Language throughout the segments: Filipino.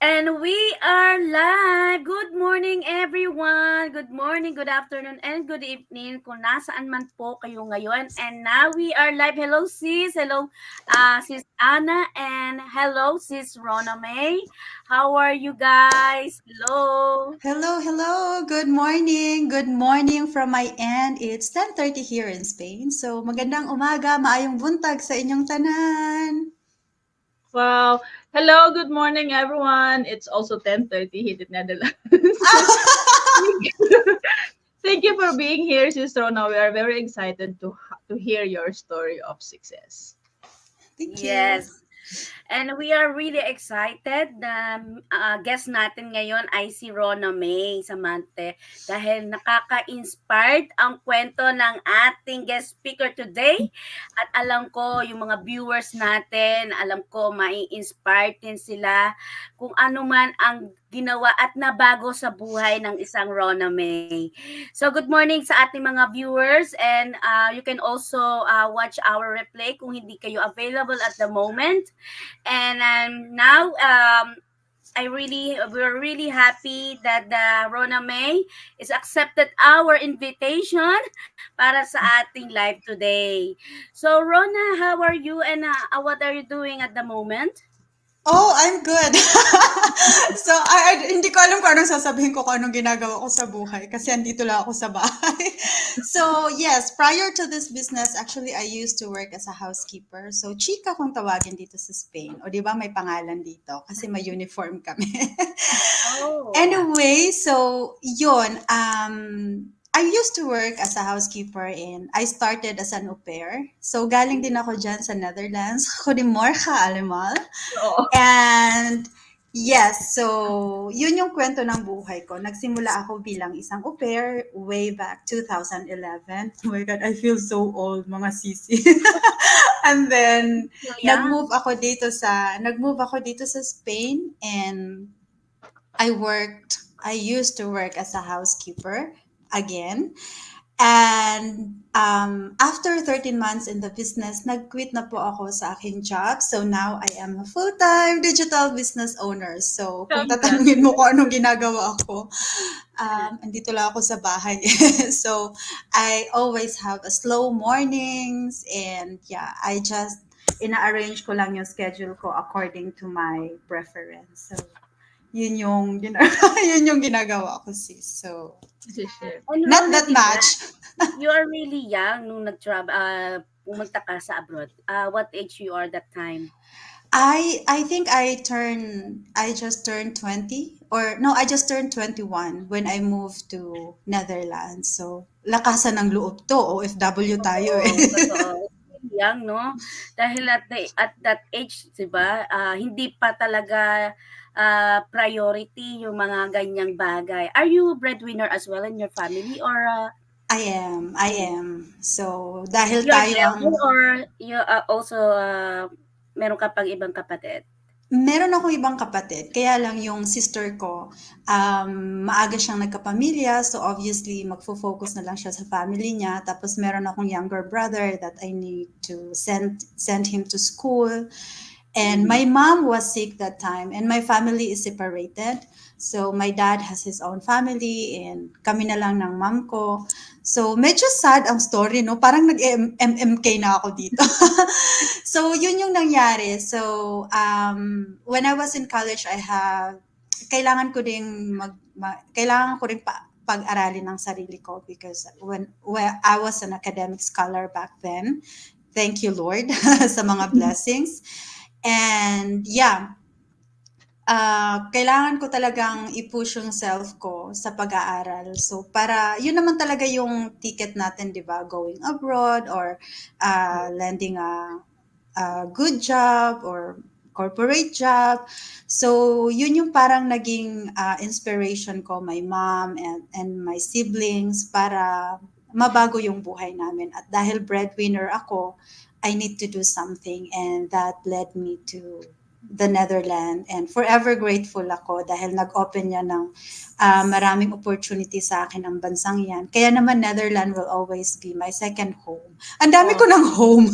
And we are live. Good morning, everyone. Good morning, good afternoon, and good evening kung nasaan man po kayo ngayon. And now we are live. Hello, sis. Hello, sis Anna. And hello, sis Rona May. How are you guys? Hello. Hello, hello. Good morning. Good morning from my end. It's 10:30 here in Spain. So, magandang umaga, maayong buntag sa inyong tanan. Wow. Hello, good morning everyone. It's also 10:30 here in Netherlands. Thank you for being here, Sister Rona. We are very excited to hear your story of success. Thank you. Yes. And we are really excited na guest natin ngayon ay si Rona May Samante dahil nakaka-inspired ang kwento ng ating guest speaker today at alam ko yung mga viewers natin, alam ko mai-inspired din sila kung ano man ang ginawa at nabago sa buhay ng isang Rona May. So good morning sa ating mga viewers and you can also watch our replay kung hindi kayo available at the moment. And now we're really happy that Rona May is accepted our invitation para sa ating live today. So Rona, how are you and what are you doing at the moment? Oh, I'm good. So, hindi ko alam kung anong sasabihin ko kung anong ginagawa ko sa buhay kasi andito lang ako sa bahay. So, yes, prior to this business, actually, I used to work as a housekeeper. So, chika kung tawagin dito sa Spain. O, di ba may pangalan dito kasi may uniform kami. Oh. Anyway, so, yun. I used to work as a housekeeper and I started as an au pair. So, galing din ako dyan sa Netherlands. Goedemorgen allemaal. Oo. And yes, so yun yung kwento ng buhay ko. Nagsimula ako bilang isang au pair way back 2011. Oh my God, I feel so old, mga sisi. And then, Yeah. nag-move ako dito sa Spain and I used to work as a housekeeper again. And after 13 months in the business, nag-quit na po ako sa aking job. So now I am a full-time digital business owner. So kung tatanungin mo kung anong ginagawa ko, andito lang ako sa bahay. So I always have a slow mornings and yeah, I just ina-arrange ko lang yung schedule ko according to my preference. So yun yung, yun yung ginagawa ko, sis. So, And not Rona, that much. you are really young nung pumunta ka sa abroad. What age you are that time? I think I just turned 20 or no, I just turned 21 when I moved to Netherlands. So, lakasan ng loob to, OFW tayo eh. Oo, totoo. Young, no? Dahil at that age, 'di ba? Hindi pa talaga priority yung mga ganyang bagay. Are you breadwinner as well in your family or I am. So, dahil you're tayo the elder ang or you also meron ka pang ibang kapatid? meron akong ibang kapatid, kaya lang yung sister ko, maaga siyang nagkapamilya, so obviously magfo-focus na lang siya sa family niya. Tapos meron akong younger brother that I need to send him to school. And my mom was sick that time, and my family is separated. So my dad has his own family, and kami na lang ng mom ko. So medyo sad ang story, no? Parang nag-MMK na ako dito. So yun yung nangyari. So when I was in college, kailangan ko ding kailangan ko ring pag-aralin ng sarili ko because when I was an academic scholar back then, thank you Lord sa mga blessings. And yeah, kailangan ko talagang i-push yung self ko sa pag-aaral. So, yun naman talaga yung ticket natin, di ba? Going abroad or landing a good job or corporate job. So, yun yung parang naging inspiration ko, my mom and my siblings para mabago yung buhay namin. At dahil breadwinner ako, I need to do something and that led me to the Netherlands and forever grateful ako dahil nag-open niya ng maraming opportunity sa akin ang bansang yan. Kaya naman Netherlands will always be my second home. Ang dami ko ng home.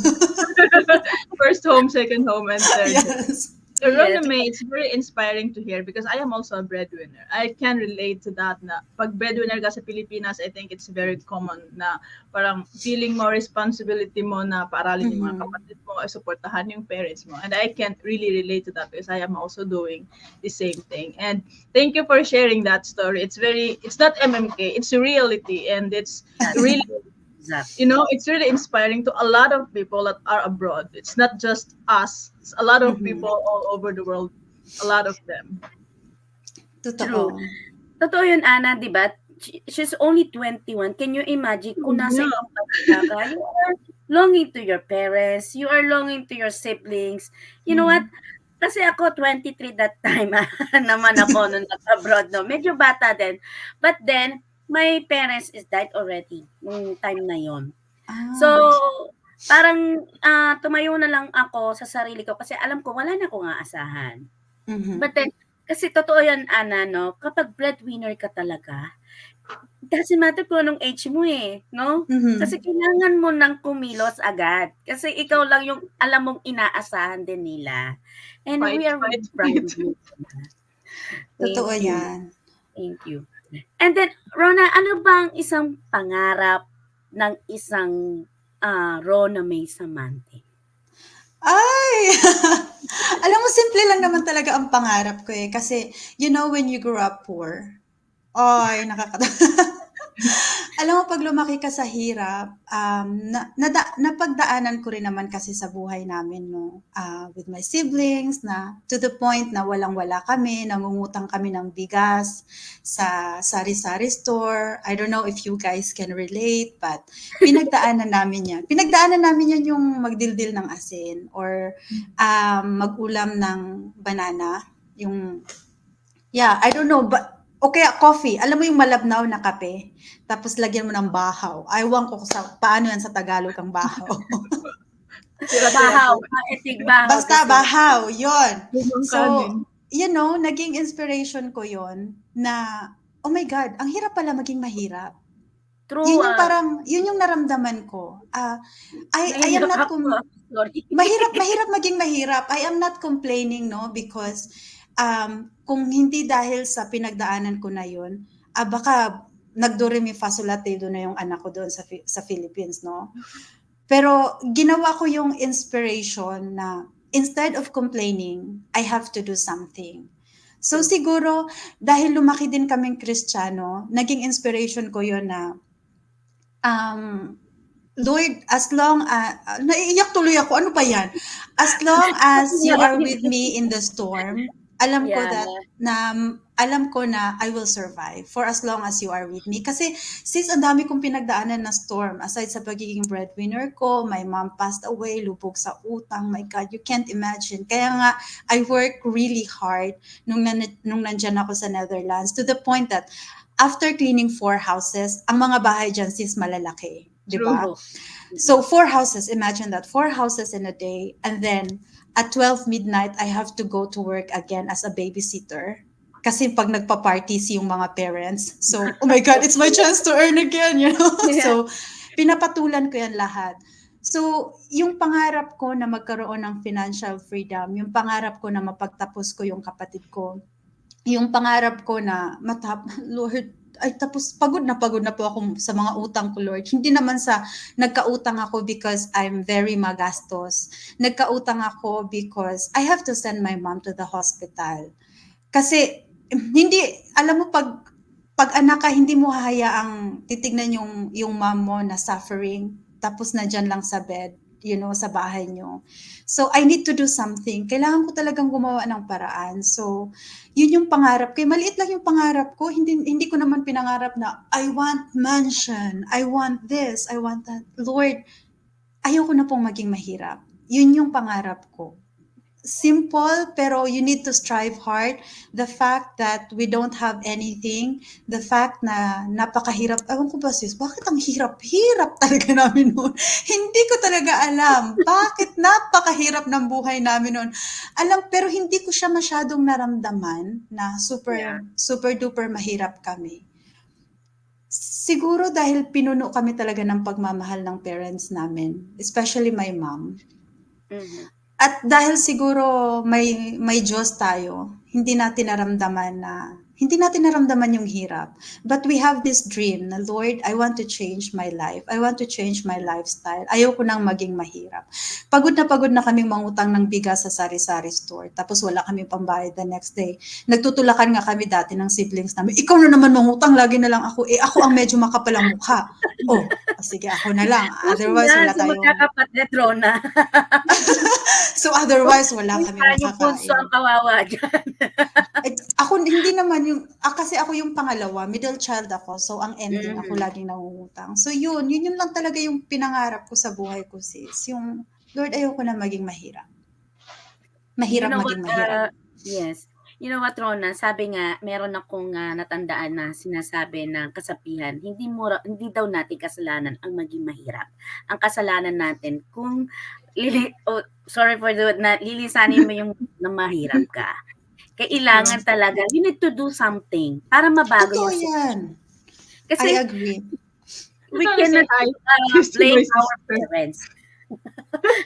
First home, second home, and third home. Yes. Yes. Rona May, it's very inspiring to hear because I am also a breadwinner. I can relate to that na pag breadwinner ka sa Pilipinas, I think it's very common na parang feeling mo responsibility mo na paaralin yung mga Mhm. kapatid mo, suportahan yung parents mo. And I can really relate to that because I am also doing the same thing. And thank you for sharing that story. It's not MMK, it's a reality, and it's really, Exactly. you know, it's really inspiring to a lot of people that are abroad. It's not just us, it's a lot of Mhm. people all over the world, a lot of them. True. Totoo. Totoo yun, Ana, di ba? She's only 21. Can you imagine kung nasa Yeah. ibang bansa ka, you are longing to your parents, you are longing to your siblings. You know what? Mhm. Kasi ako 23 that time naman ako nung nag-abroad, no. Medyo bata din. But then, my parents is died already nung time na yon. So, Ah. parang tumayo na lang ako sa sarili ko kasi alam ko wala na akong aasahan. Mhm. But then, kasi totoo yan, Ana, no? Kapag breadwinner ka talaga, doesn't matter kung anong age mo eh, no? Kasi Mhm. kailangan mo nang kumilos agad. Kasi ikaw lang yung alam mong inaasahan din nila. And Fight, we are fight, really proud fight. of you. Ana. Totoo Thank you. 'yan. Thank you. And then, Rona, ano bang isang pangarap ng isang Rona May Samante? Ay! Alam mo simple lang naman talaga ang pangarap ko, eh, kasi you know when you grew up poor, ay alam mo 'pag lumaki ka sa hirap, napagdaanan ko rin naman kasi sa buhay namin 'no, with my siblings na to the point na walang-wala kami, nangungutang kami ng bigas sa sari-sari store. I don't know if you guys can relate, but pinagdaanan namin 'yan. Pinagdaanan namin 'yan yung magdildil ng asin or, mag-ulam ng banana, yung I don't know, but o kaya coffee. Alam mo yung malabnaw na kape, tapos lagyan mo ng bahaw. Ewan ko sa paano yan sa Tagalog ang bahaw. Tira-tira Bahaw, po. maetig bahaw Basta this one. bahaw, yon. Lumang So, kanin. naging inspiration ko yon na, oh my God, ang hirap pala maging mahirap. True, Yun yung naramdaman ko. I am naiyak not, ako. Sorry. mahirap maging mahirap. I am not complaining, no? Because kung hindi dahil sa pinagdaanan ko na yun, baka nagdo-re-mi fa sol la ti do na yung anak ko doon sa Philippines, no? Pero ginawa ko yung inspiration na instead of complaining, I have to do something. So True. siguro dahil lumaki din kaming Kristiyano, naging inspiration ko yun na Lord, as long naiiyak tuloy ako, ano ba yan? As long as you are with me in the storm, alam ko Yeah. na I will survive for as long as you are with me. Kasi since ang dami kong pinagdaanan na storm, aside sa pagiging breadwinner ko, my mom passed away, lubog sa utang, my God, you can't imagine. Kaya nga, I work really hard nung nandyan ako sa Netherlands to the point that after cleaning 4 houses, ang mga bahay dyan sis malalaki. Diba? True. So 4 houses, imagine that, 4 houses in a day. And then at 12 midnight, I have to go to work again as a babysitter. Kasi pag nagpa-parties yung mga parents. So, oh my God, it's my chance to earn again, you know? Yeah. So, pinapatulan ko yan lahat. So, yung pangarap ko na magkaroon ng financial freedom, yung pangarap ko na mapagtapos ko yung kapatid ko, yung pangarap ko na Lord, ay tapos pagod na po ako sa mga utang ko, Lord. Hindi naman sa nagkautang ako because I'm very magastos. Nagkautang ako because I have to send my mom to the hospital. Kasi hindi, alam mo pag anak ka, hindi mo hahayaang titignan yung mom mo na suffering tapos na dyan lang sa bed, sa bahay nyo. So, I need to do something. Kailangan ko talagang gumawa ng paraan. So, yun yung pangarap ko. Maliit lang yung pangarap ko. Hindi ko naman pinangarap na, I want mansion. I want this. I want that. Lord, ayoko na pong maging mahirap. Yun yung pangarap ko. Simple, pero you need to strive hard. The fact that we don't have anything, the fact na napakahirap, ewan ko ba sis, bakit ang hirap-hirap talaga namin noon? Hindi ko talaga alam, bakit napakahirap ng buhay namin noon. Pero hindi ko siya masyadong naramdaman na super duper mahirap kami. Siguro dahil pinuno kami talaga ng pagmamahal ng parents namin, especially my mom. Mhm. At dahil siguro may Diyos tayo, hindi natin naramdaman yung hirap. But we have this dream na, Lord, I want to change my life. I want to change my lifestyle. Ayoko nang maging mahirap. Pagod na kaming mangutang ng bigas sa sari-sari store. Tapos wala kaming pambayad the next day. Nagtutulakan nga kami dati ng siblings namin. Ikaw na naman mangutang, lagi na lang ako. Eh, ako ang medyo makapal ang mukha. Oh, sige, ako na lang. Uso Otherwise, yan wala sa tayong... magkakapatid, Rona. So, otherwise, wala kami Yung bunso makakain. ang kawawa dyan. Ako hindi naman kasi ako yung pangalawa, middle child ako. So, ang ending ako Mhm. laging nangungutang. So, yun lang talaga yung pinangarap ko sa buhay ko, sis. Yung, Lord, ayoko na maging mahirap. You Mahirap know what, maging mahirap. yes. You know what, Rona, sabi nga, meron akong natandaan na sinasabi ng kasabihan, hindi daw natin kasalanan ang maging mahirap. Ang kasalanan natin kung sorry for the na lilisanin mo yung na mahirap ka. Kailangan talaga, you need to do something para mabago Totoo yung yan. Kasi I agree. we Just wanna say cannot hi. blame Yes, to my our sister. parents.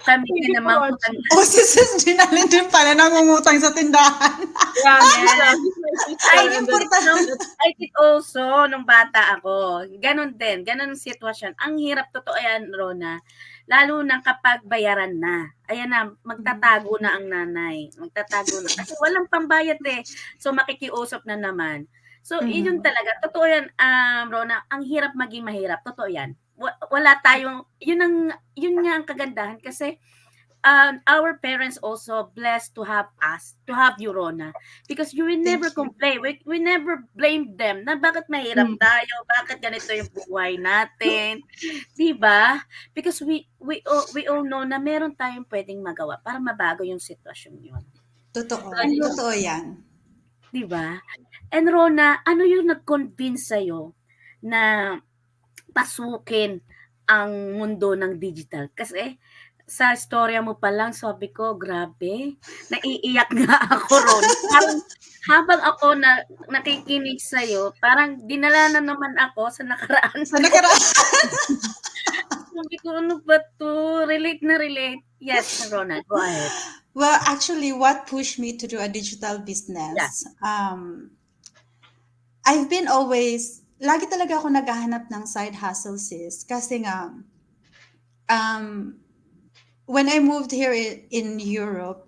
Kami Thank din you naman for utang. Oh, si Sis Ginalyn din pala nangungutang sa tindahan. Yeah, Yes. he's my sister. Ay, And then, important. I did also nung bata ako. Ganon din. Ganon ang sitwasyon. Ang hirap totoo yan, Rona. Lalo na kapag bayaran na. Ayan na, magtatago na ang nanay. Magtatago na. Kasi walang pambayad eh. So makikiusap na naman. So yun talaga. Totoo yan, Rona. Ang hirap maging mahirap. Totoo yan. Wala tayong, yun nga ang kagandahan kasi our parents also blessed to have us, to have you, Rona. Because you will never Thank you. complain. We never blame them na bakit mahirap tayo, bakit ganito yung buhay natin. Diba? Because we all know na meron tayong pwedeng magawa para mabago yung sitwasyon yun. Totoo. Ano? Totoo yan. Diba? And Rona, ano yung nag-convince sa'yo na pasukin ang mundo ng digital? Kasi sa istorya mo pa lang, sabi ko, grabe, naiiyak nga ako, Ron. Parang habang ako nakikinig sa'yo, parang dinala na naman ako sa nakaraan. Sa nakaraan. Sabi ko, ano ba to? Relate na relate. Yes, Rona, go ahead. Well, actually, what pushed me to do a digital business? I've been lagi talaga ako naghahanap ng side hustle, sis. Kasi nga, when I moved here in Europe,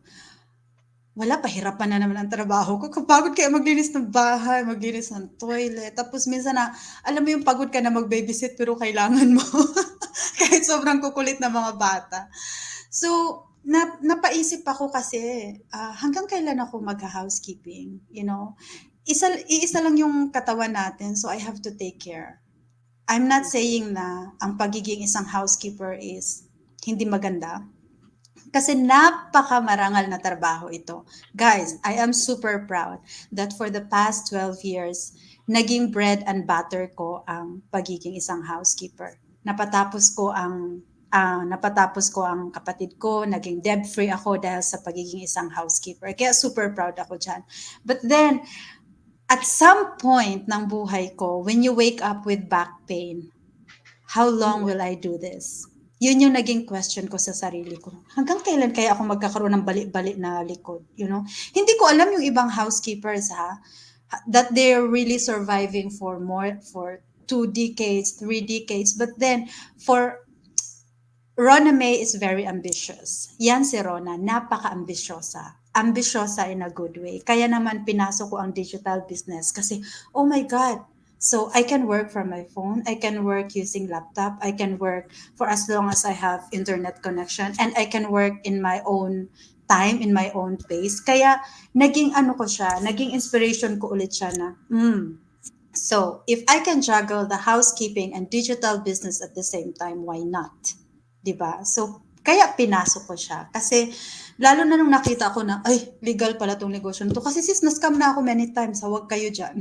wala, pahirapan na naman ang trabaho ko. Kapagod kaya maglinis ng bahay, maglinis ng toilet. Tapos minsan alam mo yung pagod ka na mag-babysit pero kailangan mo. Kahit sobrang kukulit na mga bata. So, napaisip ako kasi, hanggang kailan ako mag-housekeeping, you know? Iisa lang yung katawan natin, so I have to take care. I'm not saying na ang pagiging isang housekeeper is hindi maganda. Kasi napakamarangal na trabaho ito. Guys, I am super proud that for the past 12 years, naging bread and butter ko ang pagiging isang housekeeper. Napatapos ko ang kapatid ko, naging debt-free ako dahil sa pagiging isang housekeeper. Kaya super proud ako dyan. But then, at some point ng buhay ko, when you wake up with back pain, how long will I do this? Yun yung naging question ko sa sarili ko. Hanggang kailan kaya ako magkakaroon ng balik-balik na likod? You know? Hindi ko alam yung ibang housekeepers, that they're really surviving for 2 decades, 3 decades. But then, for Rona May is very ambitious. Yan si Rona, napaka-ambisyosa. Ambisyosa in a good way. Kaya naman pinasok ko ang digital business kasi, oh my God, so I can work from my phone, I can work using laptop, I can work for as long as I have internet connection, and I can work in my own time, in my own pace. Kaya naging inspiration ko ulit siya na, so if I can juggle the housekeeping and digital business at the same time, why not? Diba? So, kaya pinasok ko siya. Kasi, lalo na nung nakita ko na, ay, legal pala tong negosyo to. Kasi sis, na-scam na ako many times. Huwag kayo dyan.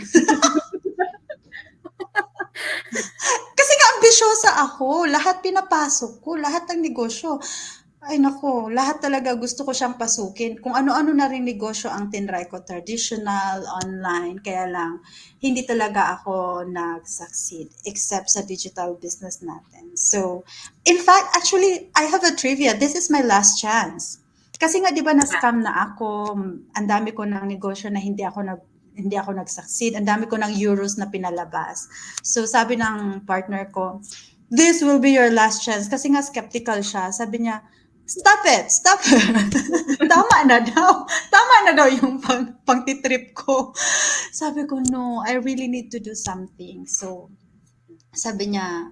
Kasi nga ambisyosa ako. Lahat pinapasok ko. Lahat ng negosyo. Ay nako, lahat talaga gusto ko siyang pasukin. Kung ano-ano na rin negosyo ang tinry ko. Traditional, online. Kaya lang, hindi talaga ako nag-succeed except sa digital business natin. So, in fact, actually, I have a trivia. This is my last chance. Kasi nga 'di ba na-scam na ako, ang dami ko ng negosyo na hindi ako nag-succeed, ang dami ko ng euros na pinalabas. So sabi ng partner ko, "This will be your last chance." Kasi nga skeptical siya. Sabi niya, "Stop it, stop it." Tama na daw. Tama na daw yung pangtitrip ko. Sabi ko, "No, I really need to do something." So sabi niya,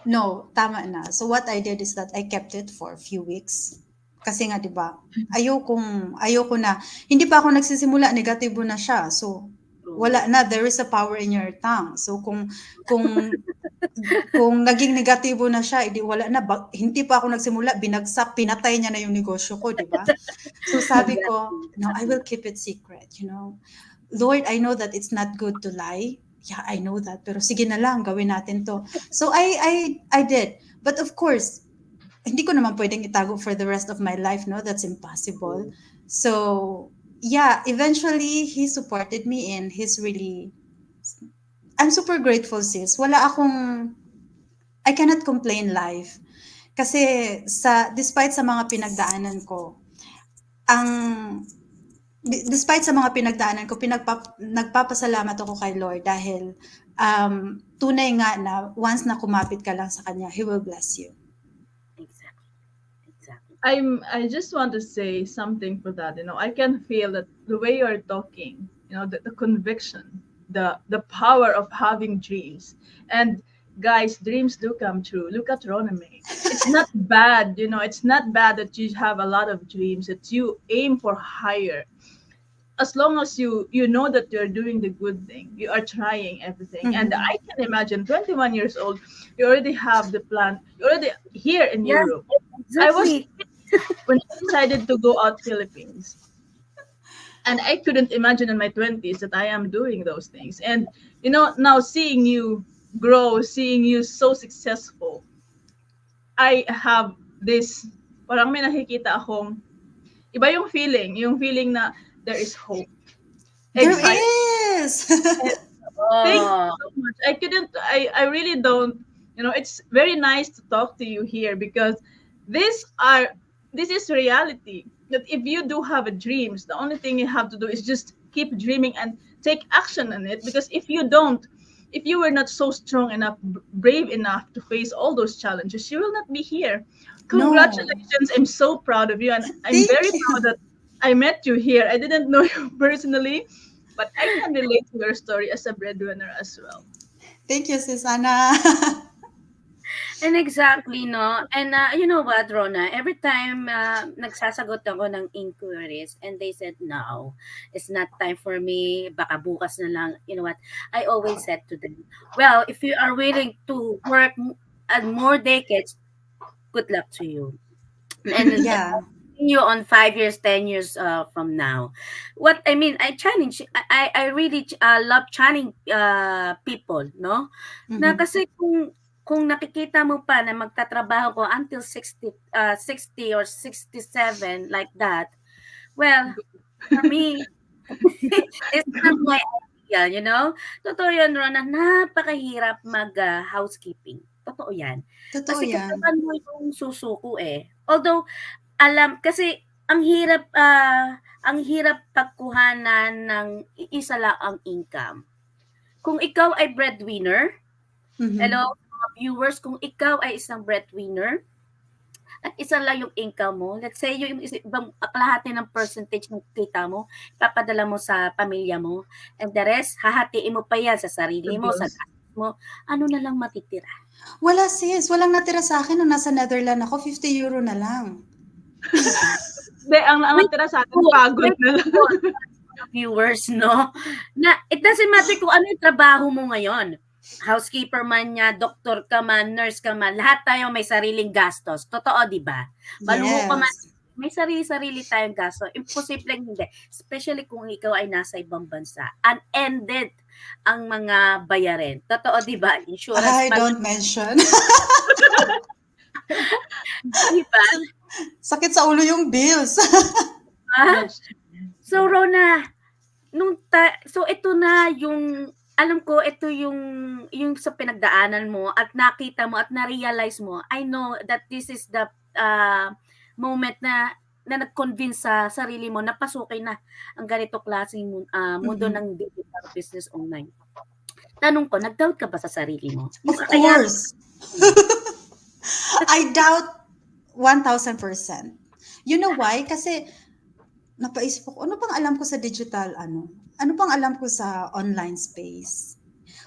"No, tama na." So what I did is that I kept it for a few weeks. Kasi nga 'di ba, ayoko na. Hindi pa ako nagsisimula, negatibo na siya. So wala na, there is a power in your tongue. So kung naging negatibo na siya, edi wala na. Hindi pa ako nagsimula, binagsak, pinatay niya na yung negosyo ko, 'di ba? So sabi ko, "No, I will keep it secret, Lord, I know that it's not good to lie. Yeah, I know that. Pero sige na lang, gawin natin to." So I did. But of course, hindi ko naman pwedeng itago for the rest of my life, no? That's impossible. So, yeah, eventually, he supported me and I'm super grateful, sis. I cannot complain life. Kasi despite sa mga pinagdaanan ko, nagpapasalamat ako kay Lord dahil tunay nga na once na kumapit ka lang sa Kanya, He will bless you. Exactly. I just want to say something for that. I can feel that the way you're talking, the conviction, the power of having dreams. And guys, dreams do come true. Look at Rona May. It's not bad, it's not bad that you have a lot of dreams, that you aim for higher. As long as you know that you're doing the good thing, you are trying everything. And I can imagine 21 years old, you already have the plan. You're already here in Europe. Exactly. When I decided to go out Philippines, and I couldn't imagine in my 20s that I am doing those things. And now seeing you grow, seeing you so successful, I have this, parang may nakikita akong iba yung feeling na there is hope. There is. Thank you so much. I really don't, it's very nice to talk to you here, because this is reality. That if you do have a dreams, the only thing you have to do is just keep dreaming and take action on it. Because if you were not so strong enough, brave enough to face all those challenges, you will not be here. Congratulations. No. I'm so proud of you. And I'm very proud that I met you here. I didn't know you personally, but I can relate to your story as a breadwinner as well. Thank you, Susanna. And exactly, no? And you know what, Rona? Every time nagsasagot ako ng inquiries and they said, "No, it's not time for me. Baka bukas na lang." You know what? I always said to them, "Well, if you are willing to work more decades, good luck to you." And yeah. You on 5 years, 10 years from now. What I mean, I challenge. I really love challenging people, no? Na kasi kung nakikita mo pa na magtatrabaho ko until 60 or 67 like that, well, for me, it's not my idea, Totoo yun, Rona, napakahirap mag-housekeeping. Totoo yan. Totoo Kasi yan. kasama mo yung susuko eh. Although, kasi ang hirap pagkuhanan ng isa lang ang income. Kung ikaw ay breadwinner, hello, mga viewers, kung ikaw ay isang breadwinner, at isa lang yung income mo, let's say yung ibang kalahati ng percentage ng kita mo, papadala mo sa pamilya mo, and the rest, hahatiin mo pa yan sa sarili mo, sa gastos mo, ano na lang matitira? Wala sis, walang natira sa akin nung nasa Netherlands ako, 50 euro na lang. Hindi, ang natira sa akin, pagod na lang. Viewers, no? Na it doesn't matter kung ano yung trabaho mo ngayon. Housekeeper man niya, doktor ka man, nurse ka man, lahat tayo may sariling gastos. Totoo, di ba? Baluho ka man, may sarili-sarili tayong gasto. Imposibleng hindi. Especially kung ikaw ay nasa ibang bansa. Unended ang mga bayarin. Totoo, di ba? Insurance. Don't mention. Diba? Sakit sa ulo yung bills. So, Rona, so ito na yung, alam ko, ito yung sa pinagdaanan mo at nakita mo at na-realize mo. I know that this is the moment na na nag-convince sa sarili mo na pasukin na ang ganito klaseng mundo ng digital business online? Tanong ko, nag-doubt ka ba sa sarili mo? Of Kaya course. I doubt 1,000%. You know why? Kasi napaisip ko, ano pang alam ko sa digital, ano? Ano pang alam ko sa online space?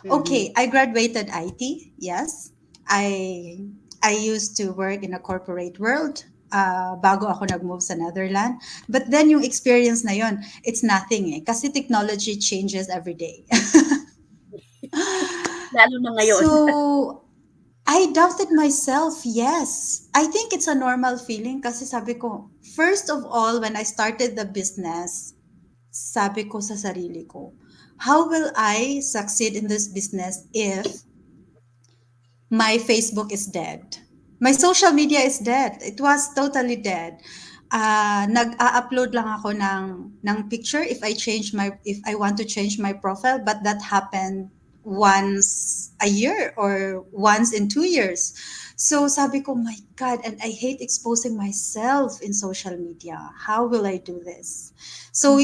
Okay, I graduated IT, yes. I used to work in a corporate world bago ako nag-move sa Netherlands. But then yung experience na yon, it's nothing eh. Kasi technology changes every day. lalo na ngayon. So, I doubted myself, yes. I think it's a normal feeling kasi sabi ko, first of all, when I started the business, sabi ko sa sarili ko, how will I succeed in this business if my Facebook is dead? My social media is dead. It was totally dead. Nag-upload lang ako ng picture if I want to change my profile, but that happened once a year or once in 2 years. So sabi ko, my God, and I hate exposing myself in social media. How will I do this? So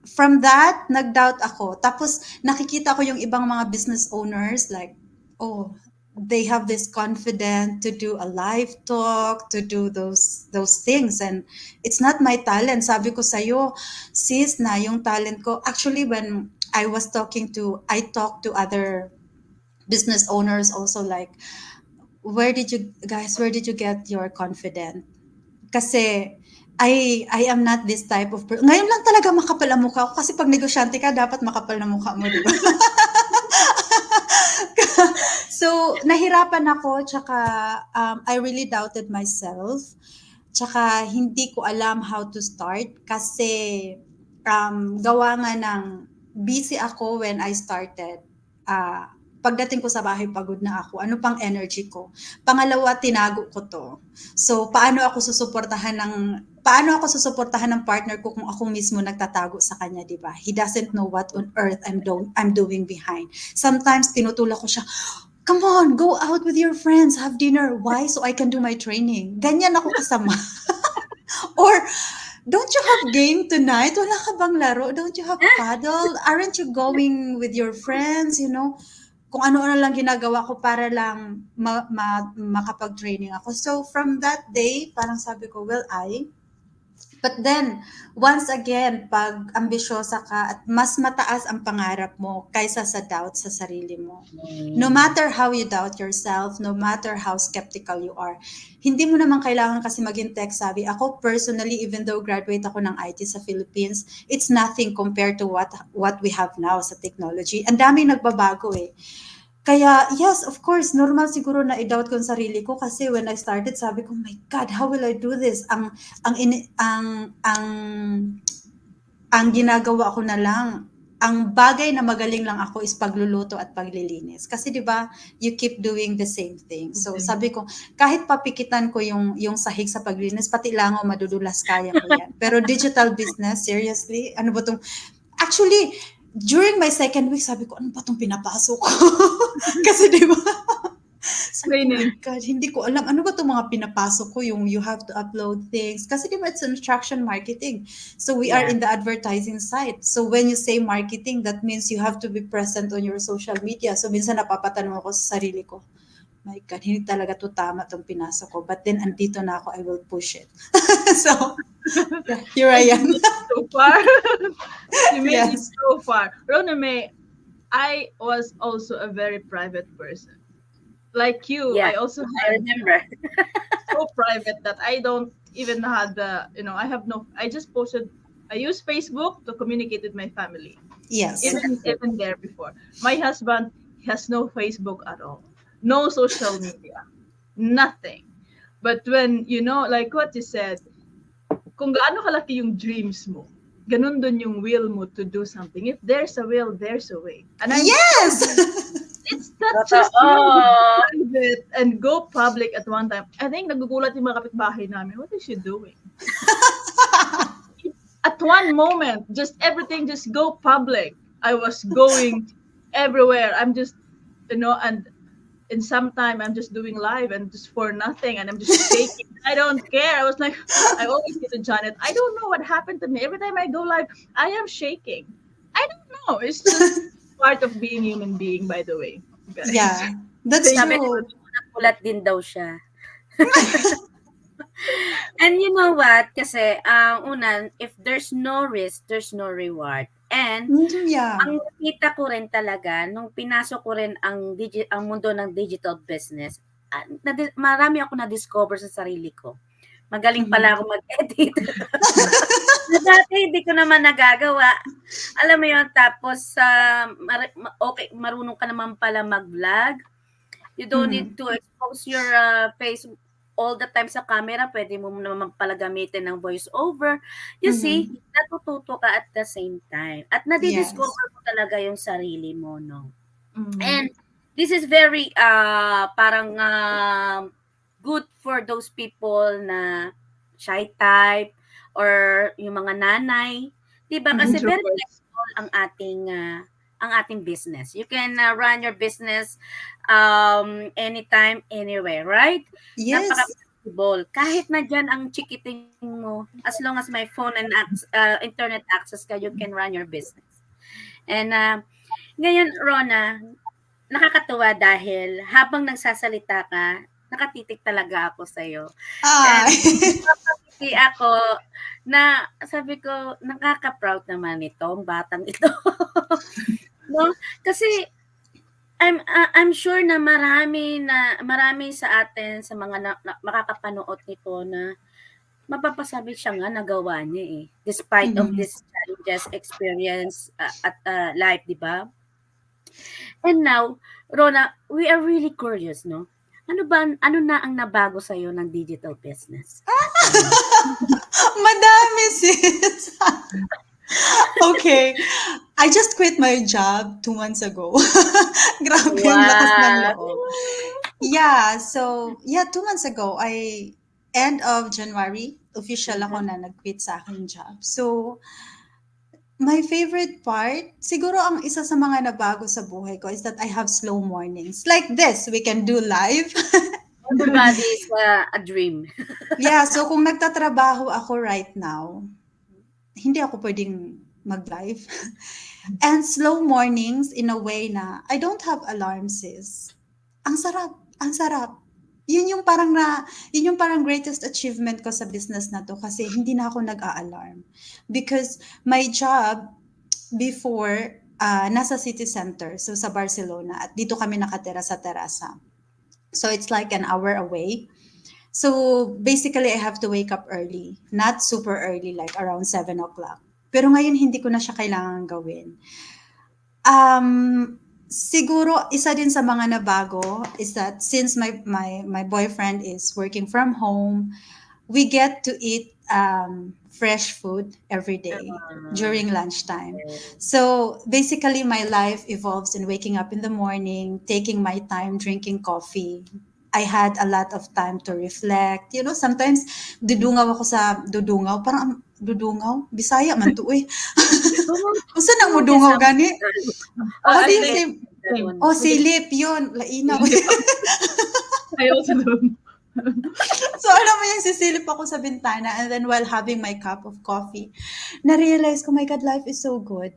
from that, nag-doubt ako. Tapos nakikita ko yung ibang mga business owners like, oh, they have this confidence to do a live talk, to do those things, and it's not my talent. Sabi ko sa'yo, sis, na yung talent ko. Actually, when I talked to other business owners also, like, where did you get your confidence? Kasi I am not this type of person. Ngayon lang talaga makapal ang mukha ko kasi pag negosyante ka, dapat makapal na mukha mo, di ba? So, nahirapan ako, tsaka I really doubted myself. Tsaka hindi ko alam how to start kasi gawa nga ng busy ako when I started. Pagdating ko sa bahay, pagod na ako. Ano pang energy ko? Pangalawa, tinago ko to. So, paano ako susuportahan ng partner ko kung ako mismo nagtatago sa kanya, di ba? He doesn't know what on earth I'm doing behind. Sometimes, tinutulak ko siya, come on, go out with your friends, have dinner. Why? So I can do my training. Ganyan ako kasama. Or, don't you have game tonight? Wala ka bang laro? Don't you have paddle? Aren't you going with your friends? You know, kung ano-ano lang ginagawa ko para lang makapag-training ako. So, from that day, parang sabi ko, but then, once again, pag ambisyosa ka at mas mataas ang pangarap mo kaysa sa doubt sa sarili mo. No matter how you doubt yourself, no matter how skeptical you are, hindi mo naman kailangan kasi maging tech savvy. Ako personally, even though graduate ako ng IT sa Philippines, it's nothing compared to what we have now sa technology. Ang daming nagbabago eh. Kaya, yes, of course, normal siguro na i-doubt ko ang sarili ko kasi when I started, sabi ko, my God, how will I do this? Ang ginagawa ko na lang, ang bagay na magaling lang ako is pagluluto at paglilinis. Kasi 'di ba, you keep doing the same thing. So sabi ko, kahit papikitan ko yung sahig sa paglilinis, pati langaw madudulas, kaya ko yan. Pero digital business, seriously, ano ba tong actually during my second week, sabi ko, ano ba itong pinapasok ko? Kasi di ba? Sabi ko, oh my God, hindi ko alam. Ano ba itong mga pinapasok ko? Yung you have to upload things. Kasi di ba, it's instruction marketing. So we are in the advertising side. So when you say marketing, that means you have to be present on your social media. So minsan napapatanong ako sa sarili ko, my God, hindi talaga to tama itong pinasok ko. But then, andito na ako, I will push it. So, here I am. So far. You made it so far. Rona May, I was also a very private person. Like you, I also remember. So private that I don't even have I just posted, I use Facebook to communicate with my family. Yes. Even there before. My husband has no Facebook at all. No social media. Nothing. But when, like what you said, kung gaano kalaki yung dreams mo, ganun dun yung will mo to do something. If there's a will, there's a way. And yes! It's not just private and go public at one time. I think nagugulat yung mga kapitbahay namin. What is she doing? At one moment, just everything just go public. I was going everywhere. I'm just, and in some time I'm just doing live and just for nothing and I'm just shaking. I don't care. I was like, I always say to Janet, I don't know what happened to me. Every time I go live, I am shaking. I don't know. It's just part of being human being, by the way, guys. Yeah, that's Thank Sabi ni true. nagulat din daw siya. And you know what? Kasi, una, if there's no risk, there's no reward. And, Yeah. ang nakita ko rin talaga, nung pinasok ko rin ang mundo ng digital business, marami ako na-discover sa sarili ko. Magaling pala ako mag-edit. Na dati hindi ko naman nagagawa. Alam mo yun, tapos okay, marunong ka naman pala mag-vlog. You don't need to expose your face all the time sa camera. Pwede mo naman pala gamitin ng voice over. You see, natututo ka at the same time. At nadidiscover mo talaga yung sarili mo, no? And this is very parang good for those people na shy type or yung mga nanay, 'di ba? Kasi very flexible ang ating business. You can run your business anytime, anywhere, right? Yes. Napaka-flexible. Kahit na dyan ang chikiting mo, as long as may phone and internet access ka, you can run your business. And ngayon, Rona, nakakatuwa dahil habang nagsasalita ka, nakatitig talaga ako sa'yo. Napapangiti ako na sabi ko, nakaka-proud naman itong batang ito. No? Kasi I'm sure na marami sa atin sa mga makakapanood nito na mapapasabi siya nga nagawa niya eh. Despite of this challenges experience at life, di ba? And now, Rona, we are really curious, no? Ano na ang nabago sa iyo ng digital business? Madami, sis. Okay. I just quit my job 2 months ago. Grabe yung lakas ng loob. Yeah, so 2 months ago, end of January, official ako na nag-quit sa aking job. So, my favorite part, siguro ang isa sa mga nabago sa buhay ko is that I have slow mornings. Like this, we can do live. Everybody's a dream. Yeah, so kung nagtatrabaho ako right now, hindi ako pwedeng mag-live. And slow mornings in a way na I don't have alarms, sis. Ang sarap, ang sarap. Yun yung parang greatest achievement ko sa business na to kasi hindi na ako nag-a-alarm. Because my job before, nasa city center, so sa Barcelona, at dito kami nakatira sa Terasa. So it's like an hour away. So basically, I have to wake up early. Not super early, like around 7 o'clock. Pero ngayon, hindi ko na siya kailangan gawin. Siguro, isa din sa mga nabago is that since my boyfriend is working from home, we get to eat fresh food every day during lunchtime. So basically, my life evolves in waking up in the morning, taking my time, drinking coffee. I had a lot of time to reflect. You know, sometimes dudungaw ako sa dudungaw. Parang dudungaw? Bisaya man to eh. Gusto nang mudungaw gani? Silip yun. Lainaw. I also don't. So, alam mo yung sisilip ako sa bintana and then while having my cup of coffee, na-realize ko, my God, life is so good.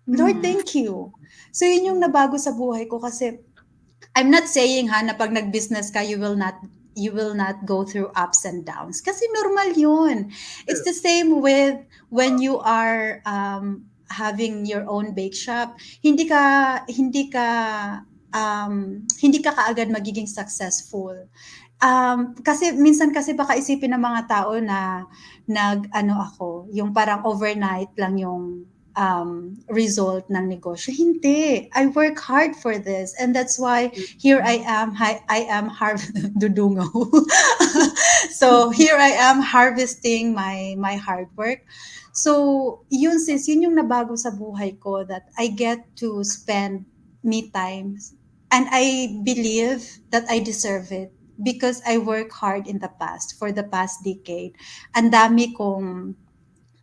Lord, thank you. So, yun yung nabago sa buhay ko kasi I'm not saying na pag nag-business ka, you will not go through ups and downs. Kasi normal yun. It's the same with when you are having your own bake shop. Hindi ka kaagad magiging successful. Kasi minsan baka isipin ng mga tao na yung parang overnight lang yung result ng negosyo. Hindi. I work hard for this and that's why here I am dudungaw. So here I am harvesting my hard work. So yun sis, yun yung nabago sa buhay ko that I get to spend me time and I believe that I deserve it because I work hard in the past, for the past decade. Ang dami kong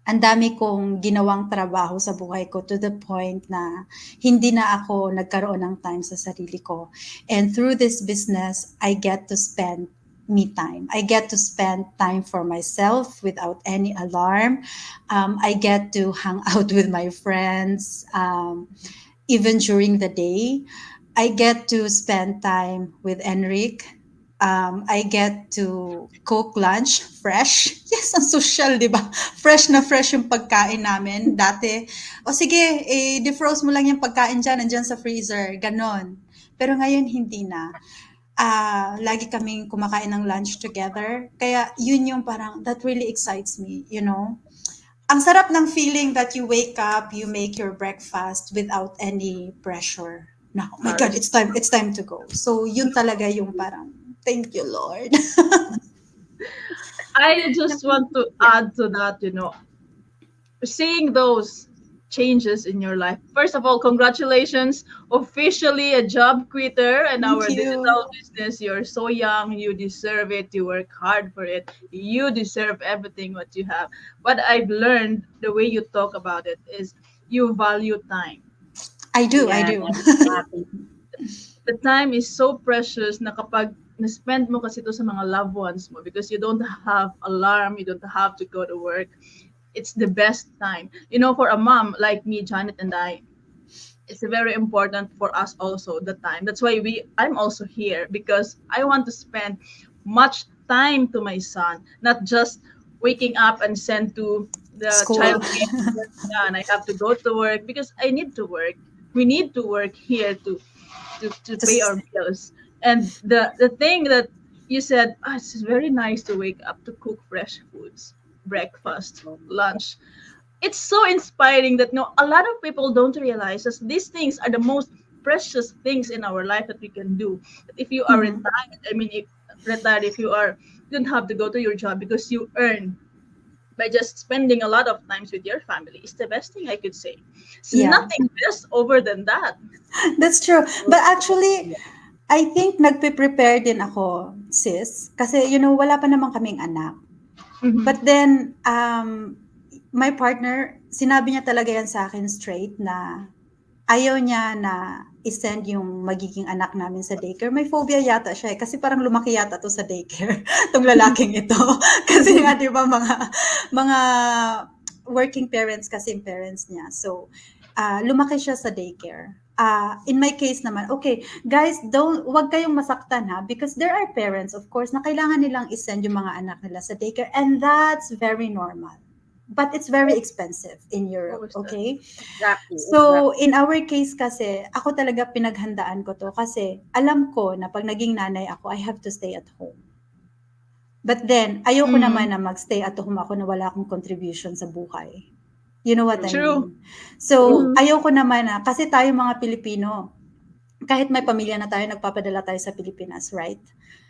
ang dami kong ginawang trabaho sa buhay ko to the point na hindi na ako nagkaroon ng time sa sarili ko. And through this business, I get to spend me time. I get to spend time for myself without any alarm. I get to hang out with my friends, even during the day. I get to spend time with Enric. I get to cook lunch fresh. Yes, ang social, di ba? Fresh na fresh yung pagkain namin. Dati, o sige, defrost mo lang yung pagkain dyan, nandyan sa freezer. Ganon. Pero ngayon, hindi na. Lagi kaming kumakain ng lunch together. Kaya yun yung parang, that really excites me, you know? Ang sarap ng feeling that you wake up, you make your breakfast without any pressure. Na, oh my God, it's time to go. So yun talaga yung parang, thank you, Lord. I just want to add to that, seeing those changes in your life. First of all, congratulations, officially a job quitter in Thank our you. digital business. You're so young, you deserve it, you work hard for it, you deserve everything what you have. What I've learned, the way you talk about it, is you value time. I do. The time is so precious na kapag na-spend mo kasi ito sa mga loved ones mo, because you don't have alarm, you don't have to go to work, it's the best time. For a mom like me, Janet, and I, it's very important for us also, the time. That's why I'm also here, because I want to spend much time to my son, not just waking up and send to the School. child and I have to go to work, because I need to work. We need to work here to pay our bills. And the thing that you said, it's very nice to wake up to cook fresh foods, breakfast, lunch. It's so inspiring that a lot of people don't realize that these things are the most precious things in our life that we can do. If you are retired, if you don't have to go to your job because you earn by just spending a lot of times with your family, is the best thing I could say. It's nothing best over than that. That's true. But actually, I think nagpe-prepare din ako, sis. Kasi, wala pa naman kaming anak. Mhm. But then, my partner, sinabi niya talaga yan sa akin straight na ayaw niya na isend yung magiging anak namin sa daycare. May phobia yata siya eh. Kasi parang lumaki yata to sa daycare. Itong lalaking ito. Kasi nga, di ba, mga working parents kasi yung parents niya. So, lumaki siya sa daycare. In my case naman, okay, guys, wag kayong masaktan ha, because there are parents, of course, na kailangan nilang isend yung mga anak nila sa daycare, and that's very normal. But it's very expensive in Europe, okay? Exactly. So, in our case kasi, ako talaga pinaghandaan ko to kasi alam ko na pag naging nanay ako, I have to stay at home. But then, ayoko naman na mag-stay at home ako na wala akong contribution sa buhay. You know what I True. mean? So, ayoko naman na, kasi tayo mga Pilipino, kahit may pamilya na tayo, nagpapadala tayo sa Pilipinas, right?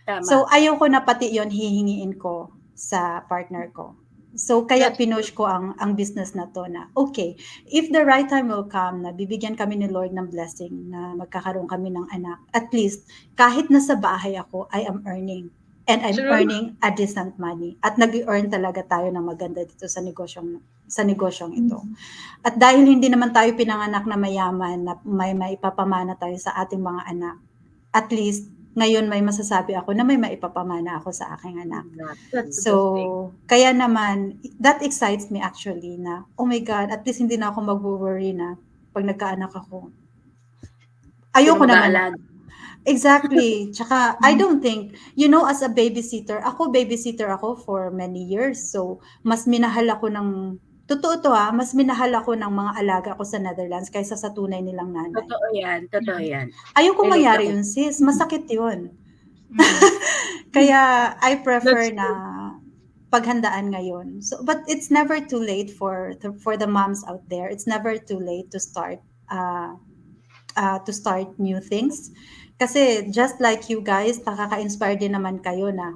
Tama. So, ayoko na pati yon hihingiin ko sa partner ko. So, kaya pinush ko ang business na to na, okay, if the right time will come na bibigyan kami ni Lord ng blessing na magkakaroon kami ng anak, at least, kahit nasa bahay ako, I am earning. And I'm earning a decent money. At nag-earn talaga tayo ng maganda dito sa negosyong ito. At dahil hindi naman tayo pinanganak na mayaman, na may maipapamana tayo sa ating mga anak, at least, ngayon may masasabi ako na may maipapamana ako sa aking anak. So, kaya naman, that excites me actually na, oh my God, at least hindi na ako mag-worry na pag nagkaanak ako. Ayoko naman. Exactly. Tsaka, I don't think, as a babysitter ako for many years. So, mas minahal ako totoo to mas minahal ako ng mga alaga ko sa Netherlands kaysa sa tunay nilang nanay. Totoo yan. Ayoko mangyari yun, sis. Masakit yun. Kaya, I prefer na paghandaan ngayon. So, but it's never too late for the moms out there. It's never too late to start new things. Kasi just like you guys, nakaka-inspire din naman kayo na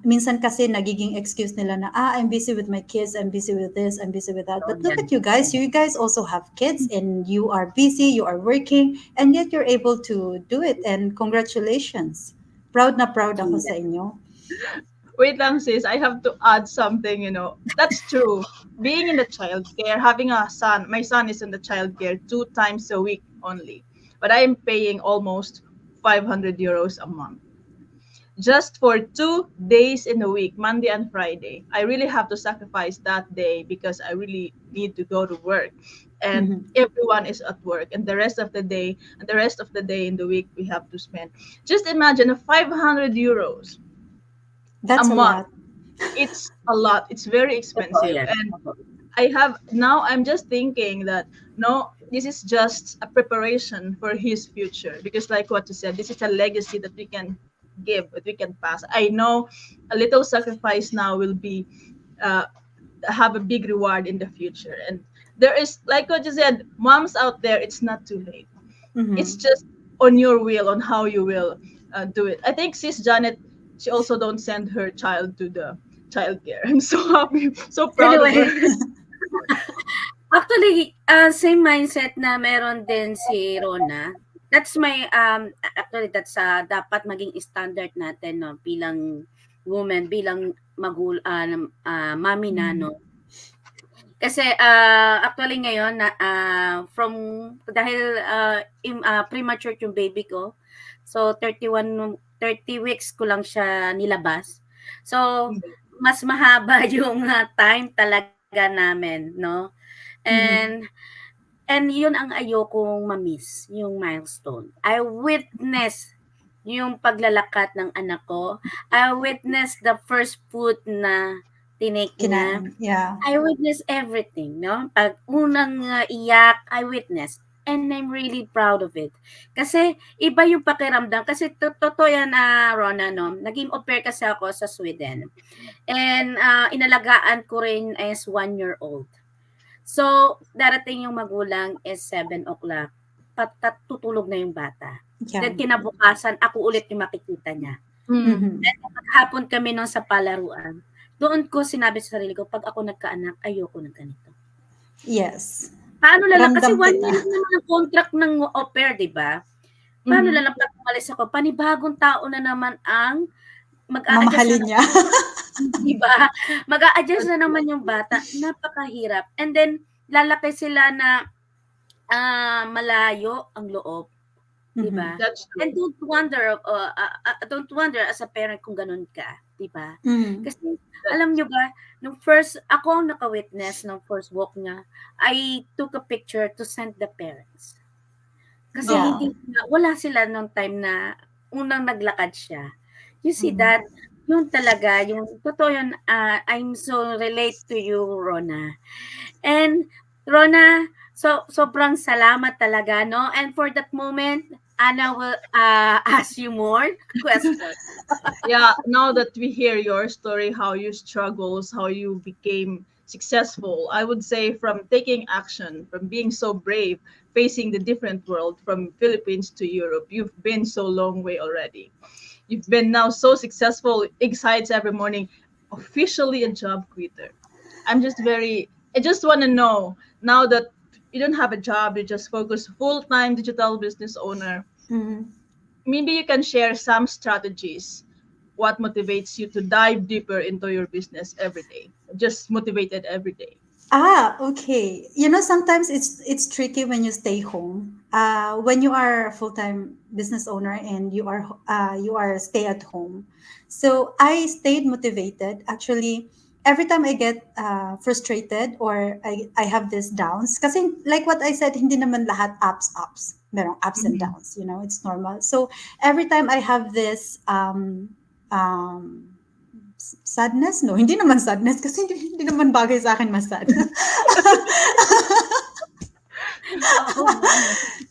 minsan kasi nagiging excuse nila na, I'm busy with my kids, I'm busy with this, I'm busy with that. But look at you guys also have kids and you are busy, you are working, and yet you're able to do it. And congratulations. Proud na proud ako sa inyo. Wait lang, sis. I have to add something, That's true. Being in the childcare, having a son, my son is in the childcare 2 times a week only. But I am paying almost 500 euros a month just for 2 days in a week, Monday and Friday. I really have to sacrifice that day because I really need to go to work. And Mhm. everyone is at work. And the rest of the day, in the week, we have to spend. Just imagine a 500 euros a That's a month. lot. It's a lot. It's very Totoo expensive. yan. And I'm just thinking that no, this is just a preparation for his future because like what you said, this is a legacy that we can give, that we can pass. I know a little sacrifice now will be uh, have a big reward in the future. And there is, like what you said, moms out there, it's not too late. It's Mhm. just on your will, on how you will do it. I think sis Janet, she also don't send her child to the childcare. I'm so happy, so proud of her. Anyway, actually, same mindset na meron din si Rona. That's my, actually, that's dapat maging standard natin, no, bilang woman, bilang mami na, no. Kasi actually ngayon, from, dahil premature yung baby ko, so 30 weeks ko lang siya nilabas. So, mas mahaba yung time talaga namin, no? Mhm. And yun ang ayokong ma-miss, yung milestone. I witness yung paglalakad ng anak ko. I witness the first food na tinake niya. Kinain. Yeah. I witness everything, no? Pag unang iyak, I witness. And I'm really proud of it. Kasi iba yung pakiramdam. Kasi totoo yan, Rona, no? Naging au pair kasi ako sa Sweden. And inalagaan ko rin as 1-year-old. So, darating yung magulang is 7 o'clock. Tutulog na yung bata. Yeah. Then kinabukasan, ako ulit yung makikita niya. Mhm. Then maghapon kami nung sa palaruan. Doon ko sinabi sa sarili ko, pag ako nagkaanak, ayoko ng ganito. Yes. Paano lang, kasi Ramdam 1 kita. year naman ang contract ng au pair, di ba? Paano lang pag umalis ako, panibagong tao na naman ang mag-a-adjust Mamahalin na niya. di ba? Mag-a-adjust na naman yung bata. Napakahirap. And then, lalaki sila na malayo ang loob. Di ba? That's true. And don't wonder as a parent kung ganun ka. Di ba? Mhm. Kasi, alam nyo ba, nung first, ako ang naka-witness ng first walk niya, I took a picture to send the parents. Kasi Yeah. wala sila nung time na unang naglakad siya. You see Mhm. that? Yun talaga, yung totoo yun, I'm so relate to you, Rona. And Rona, sobrang salamat talaga, no? And for that moment, Anna will ask you more questions. Yeah, now that we hear your story, how you struggles, how you became successful, I would say from taking action, from being so brave, facing the different world from Philippines to Europe, you've been so long way already. You've been now so successful, excites every morning, officially a job quitter. I just want to know now that you don't have a job, you just focus full-time digital business owner. Mhm. Maybe you can share some strategies. What motivates you to dive deeper into your business every day? Just motivated every day. Okay. Sometimes it's tricky when you stay home. When you are a full-time business owner and you are stay at home. So I stayed motivated. Actually, every time I get frustrated or I have these downs, kasi like what I said, hindi naman lahat ups. Merong ups and downs. It's normal. So every time I have this sadness, no, hindi naman sadness kasi hindi naman bagay sa akin mas sad.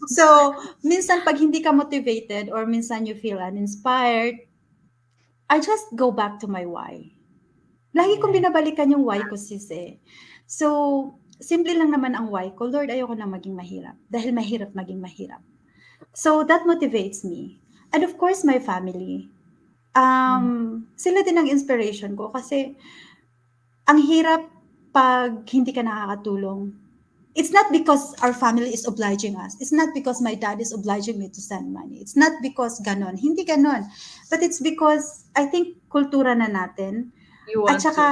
So, minsan pag hindi ka motivated or minsan you feel uninspired, I just go back to my why. Lagi kong binabalikan yung why ko, sis eh. So, simple lang naman ang why ko. Lord, ayoko na maging mahirap. Dahil mahirap maging mahirap. So, that motivates me. And of course, my family. Sila din ang inspiration ko kasi ang hirap pag hindi ka nakakatulong. It's not because our family is obliging us. It's not because my dad is obliging me to send money. It's not because ganon. Hindi ganon. But it's because I think kultura na natin. You At want to. saka,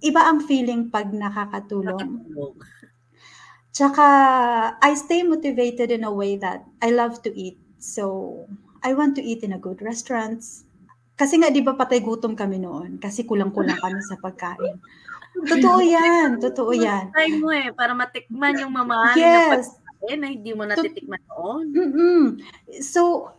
iba ang feeling pag nakakatulong. Nakatulog. Tsaka, I stay motivated in a way that I love to eat. So, I want to eat in a good restaurants. Kasi nga, di ba patay gutom kami noon? Kasi kulang-kulang kami sa pagkain. Totoo yan. Totoo yan. Try mo para matikman yung mamahalin na Yes. pagkain na hindi mo natitikman noon. So,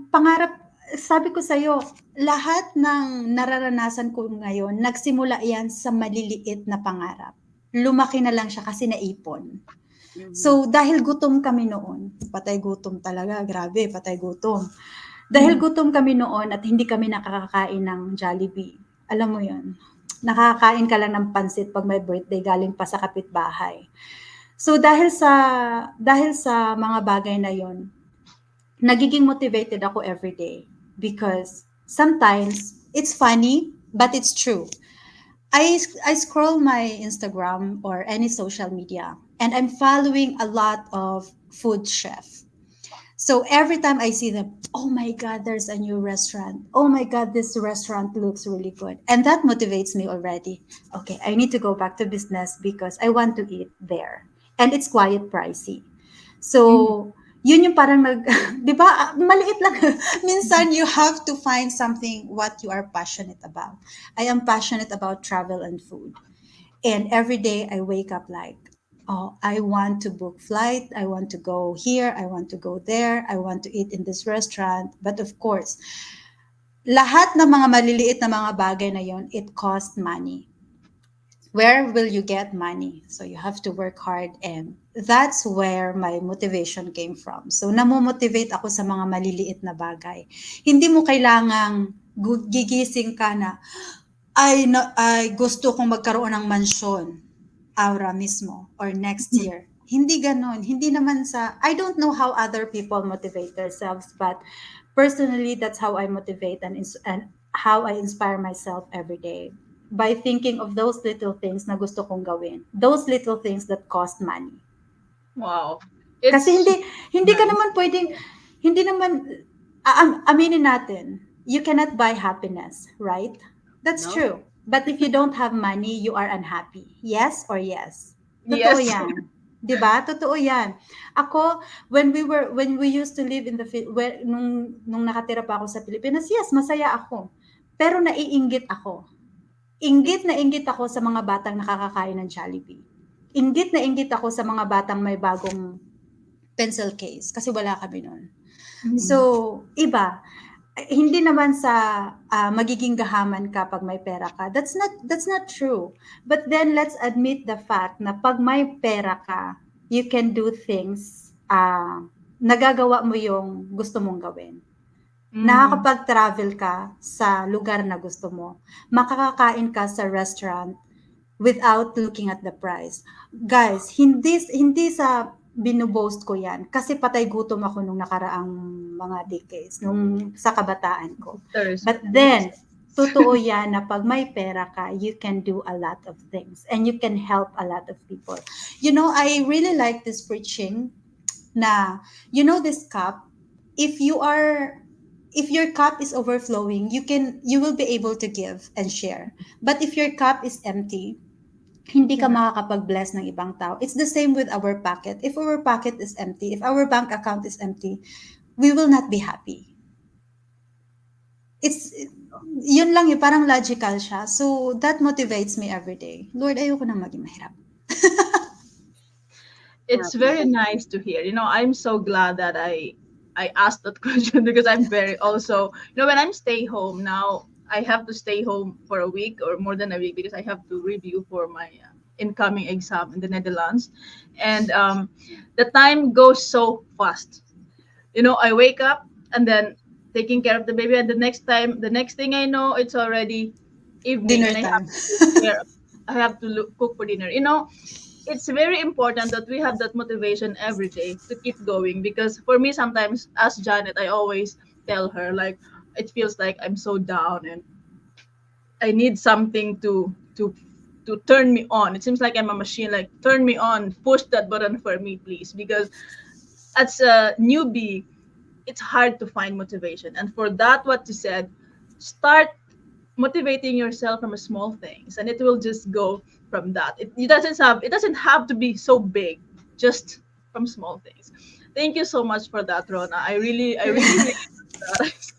pangarap, sabi ko sa'yo, lahat ng nararanasan ko ngayon, nagsimula yan sa maliliit na pangarap. Lumaki na lang siya kasi naipon. So, dahil gutom kami noon, patay gutom talaga, grabe, patay gutom. Dahil gutom kami noon at hindi kami nakakakain ng Jollibee, alam mo yun, nakakain ka lang ng pansit pag may birthday galing pa sa kapitbahay. So, dahil sa mga bagay na yon, nagiging motivated ako every day because sometimes it's funny, but it's true. I scroll my Instagram or any social media, and I'm following a lot of food chef. So every time I see them, oh my God, there's a new restaurant. Oh my God, this restaurant looks really good. And that motivates me already. Okay, I need to go back to business because I want to eat there. And it's quite pricey. So, yun yung parang di ba, maliit lang. Minsan, you have to find something what you are passionate about. I am passionate about travel and food. And every day I wake up like, oh, I want to book flight. I want to go here. I want to go there. I want to eat in this restaurant. But of course, lahat ng mga maliliit na mga bagay na yon, it costs money. Where will you get money? So you have to work hard, and that's where my motivation came from. So namomotivate ako sa mga maliliit na bagay. Hindi mo kailangang gigising ka na, ay gusto kong magkaroon ng mansyon, aura mismo, or next year. Hindi ganon. Hindi naman I don't know how other people motivate themselves, but personally, that's how I motivate and how I inspire myself every day. By thinking of those little things na gusto kong gawin. Those little things that cost money. Wow. Kasi hindi ka naman pwedeng, hindi naman, aminin natin, you cannot buy happiness, right? That's No. true. But if you don't have money, you are unhappy. Yes or yes? Totoo Yes. yan. Diba? Totoo yan. Ako, when we used to live in nung nakatira pa ako sa Pilipinas, yes, masaya ako. Pero naiinggit ako. Inggit na inggit ako sa mga batang nakakakain ng Jollibee. Inggit na inggit ako sa mga batang may bagong pencil case kasi wala kami noon. So, iba. Hindi naman sa magiging gahaman ka pag may pera ka. That's not true. But then let's admit the fact na pag may pera ka, you can do things, nagagawa mo yung gusto mong gawin. Nakakapag-travel ka sa lugar na gusto mo. Makakakain ka sa restaurant without looking at the price. Guys, hindi sa binuboast ko yan kasi patay gutom ako nung nakaraang mga decades, nung sa kabataan ko. But then, totoo yan na pag may pera ka, you can do a lot of things and you can help a lot of people. You know, I really like this preaching na, you know, this cup, if your cup is overflowing, you will be able to give and share. But if your cup is empty, hindi ka makakapag-bless ng ibang tao. It's the same with our pocket. If our pocket is empty, if our bank account is empty, we will not be happy. Yun lang yun, parang logical siya. So, that motivates me every day. Lord, ayoko nang maging mahirap. It's very nice to hear. You know, I'm so glad that I asked that question because I'm very also, you know, when I'm stay home now, I have to stay home for a week or more than a week because I have to review for my incoming exam in the Netherlands. And the time goes so fast. You know, I wake up and then taking care of the baby, and the next thing I know, it's already evening. Dinner and time. I have to cook for dinner. You know, it's very important that we have that motivation every day to keep going, because for me sometimes, as Janet, I always tell her, like, it feels like I'm so down and I need something to turn me on. It seems like I'm a machine, like, turn me on, push that button for me, please, because as a newbie, it's hard to find motivation. And for that, what you said, start motivating yourself from small things, and it will just go from that. It doesn't have to be so big, just from small things. Thank you so much for that, Rona. I really I'm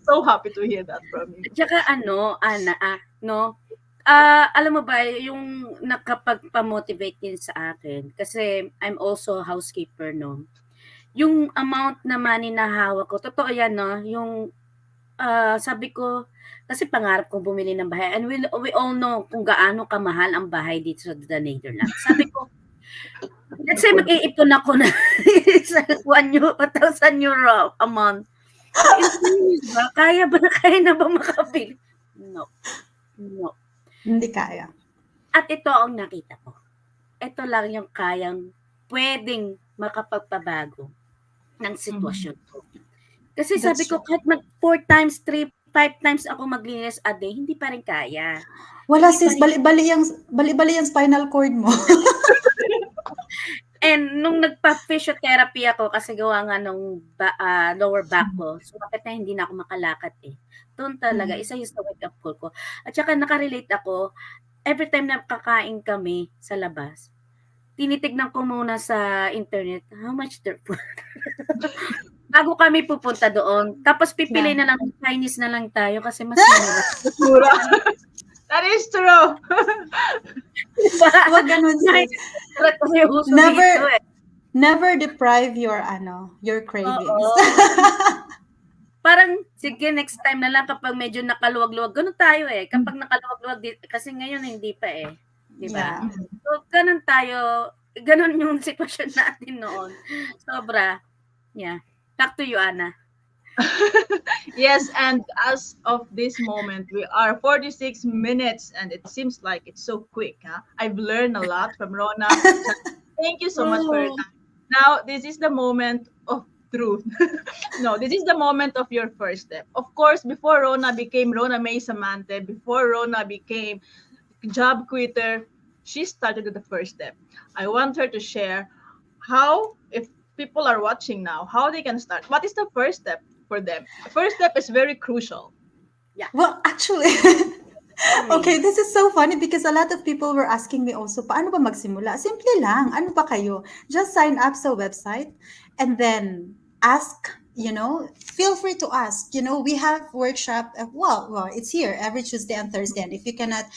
so happy to hear that from you. Tsaka ano, Ana, no, alam mo ba yung nakapagpa-motivate din sa akin kasi I'm also a housekeeper, no. Yung amount na money na hawak ko, totoo yan, no, yung sabi ko, kasi pangarap kong bumili ng bahay and we all know kung gaano kamahal ang bahay dito sa the Netherlands. Sabi ko, let's say mag-iipon ako na sa 1,000 euro a month. Ba? Kaya na ba makabili? No. No. Hindi kaya. At ito ang nakita ko. Ito lang yung kayang pwedeng makapagpabago ng sitwasyon ko. Kasi sabi That's ko, kahit 4 times, 3, 5 times ako maglinis a day, hindi pa rin kaya. Wala sis, bali-bali yung spinal cord mo. And nung nagpa-physiotherapy ako kasi gawa nga nung lower back ko, sumakit na hindi na ako makalakad eh. Doon talaga, isa yung sa wake up call ko. At saka nakarelate ako, every time na kakain kami sa labas, tinitignan ko muna sa internet, how much their food? Bago kami pupunta doon. Tapos pipili na lang, Chinese na lang tayo kasi mas mura. Mura. That is true. Huwag ganun sis. Kasi uso Never- dito eh. Never deprive your cravings. Oo. Parang, sige, next time na lang kapag medyo nakaluwag-luwag. Ganun tayo eh. Kapag nakaluwag-luwag, kasi ngayon hindi pa eh. Di ba? Yeah. So, ganun tayo. Ganun yung sitwasyon natin noon. Sobra. Yeah. Back to you, Ana. Yes, and as of this moment, we are 46 minutes, and it seems like it's so quick. Huh? I've learned a lot from Rona. Thank you so much for your time. Now, this is the moment of truth. No, this is the moment of your first step. Of course, before Rona became Rona May Samante, before Rona became job quitter, she started with the first step. I want her to share how, if people are watching now, how they can start. What is the first step for them? The first step is very crucial. Well, actually, okay, this is so funny because a lot of people were asking me also, paano ba magsimula? Simple lang, ano ba kayo? Just sign up sa website and then ask, feel free to ask. We have workshop, well, it's here every Tuesday and Thursday. And if you cannot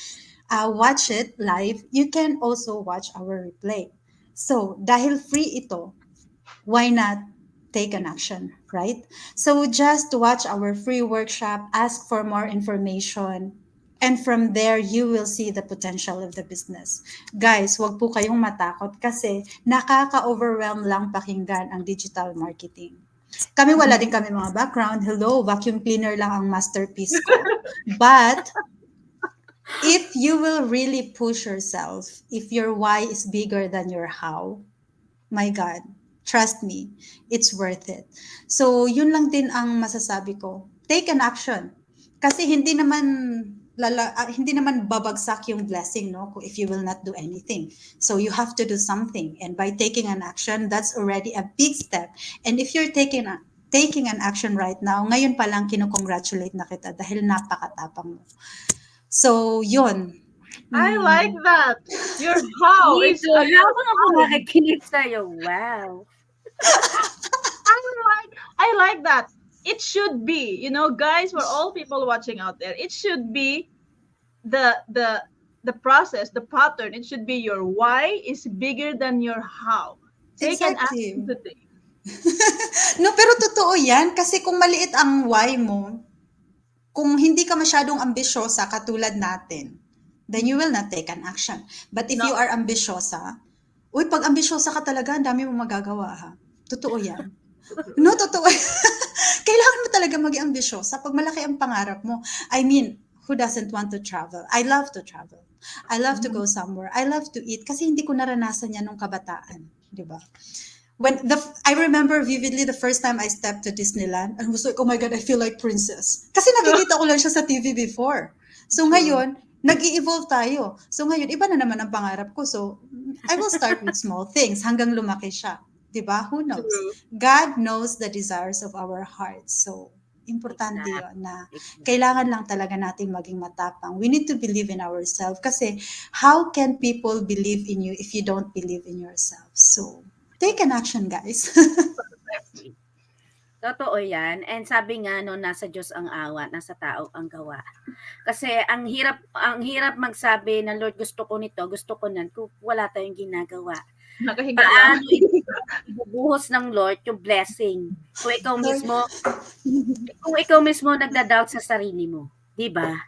watch it live, you can also watch our replay. So, dahil free ito, why not take an action, right? So just watch our free workshop, ask for more information, and from there, you will see the potential of the business. Guys, wag po kayong matakot kasi nakaka-overwhelm lang pakinggan ang digital marketing. Kami wala din kami mga background. Hello, vacuum cleaner lang ang masterpiece ko. But if you will really push yourself, if your why is bigger than your how, my God, trust me, it's worth it. So, yun lang din ang masasabi ko. Take an action. Kasi hindi naman babagsak yung blessing, no? If you will not do anything. So, you have to do something. And by taking an action, that's already a big step. And if you're taking an action right now, ngayon pa lang kinukongratulate na kita dahil napakatapang mo. So, yun. I like that. Your how. Me It's too. Habang ako makikinig sa'yo, wow. I like that. It should be, guys, for all people watching out there, it should be the process, the pattern. It should be your why is bigger than your how. Take an Exactly. action today. No, pero totoo yan. Kasi kung maliit ang why mo, kung hindi ka masyadong ambisyosa katulad natin, then you will not take an action. But if No. you are ambisyosa, pag ambisyosa ka talaga, ang dami mo magagawa ha. Totoo yan. No, totoo. Kailangan mo talaga maging ambisyosa pag malaki ang pangarap mo. I mean, who doesn't want to travel? I love to travel. I love to go somewhere. I love to eat kasi hindi ko naranasan yan nung kabataan. Di ba? I remember vividly the first time I stepped to Disneyland and was like, oh my God, I feel like princess. Kasi nakikita ko lang siya sa TV before. So ngayon, nag-i-evolve tayo. So ngayon, iba na naman ang pangarap ko. So I will start with small things hanggang lumaki siya. Diba? Who knows? True. God knows the desires of our hearts. So Importante Exactly. yun na Exactly. kailangan lang talaga nating maging matapang. We need to believe in ourselves kasi how can people believe in you if you don't believe in yourself? So, take an action, guys. Exactly. Totoo yan. And sabi nga no, nasa Diyos ang awa, nasa tao ang gawa. Kasi ang hirap magsabi na Lord gusto ko nito, gusto ko nan kung wala tayong ginagawa. Nakahiga lang. Paano ibubuhos ng Lord yung blessing? Kung ikaw mismo nagda-doubt sa sarili mo, 'di ba?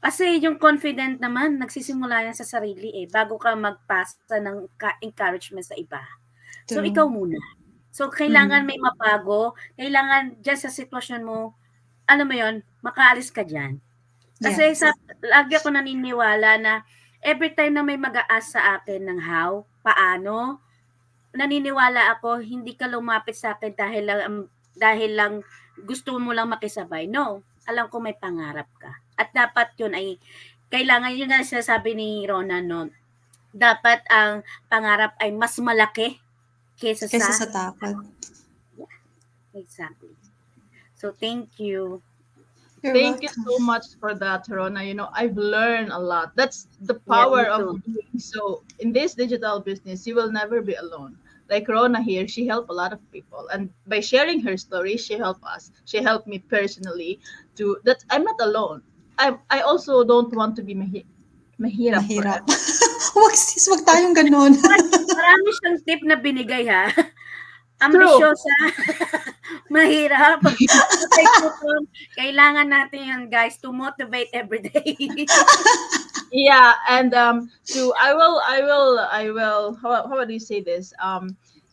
Kasi yung confident naman nagsisimula yan sa sarili bago ka magpasa ng encouragement sa iba. So ikaw True. muna. So kailangan Mhm. may mabago, kailangan diyan sa sitwasyon mo, alam mo 'yon, makaalis ka diyan. Kasi Yes. lagi ako naniniwala na every time na may mag-a-ask sa akin ng how, paano, naniniwala ako hindi ka lumapit sa akin dahil lang gusto mo lang makisabay. No, alam ko may pangarap ka. At dapat 'yun ay kailangan, yun nga sinasabi ni Rona no, dapat ang pangarap ay mas malaki kaysa Kaysa sa sa takot. exactly. So thank you. You're Thank you welcome. so much for that, Rona. I've learned a lot. That's the Yeah, power me of too. doing so. In this digital business, you will never be alone. Like Rona here, she helped a lot of people. And by sharing her story, she helped us. She helped me personally to that I'm not alone. I also don't want to be mahirap Mahirap. forever. Wag sis, wag tayong ganun. Marami siyang tip na binigay ha. True. Ambisyosa, mahirap. Kailangan natin yan guys to motivate every day. Yeah, and to I will how do you say this?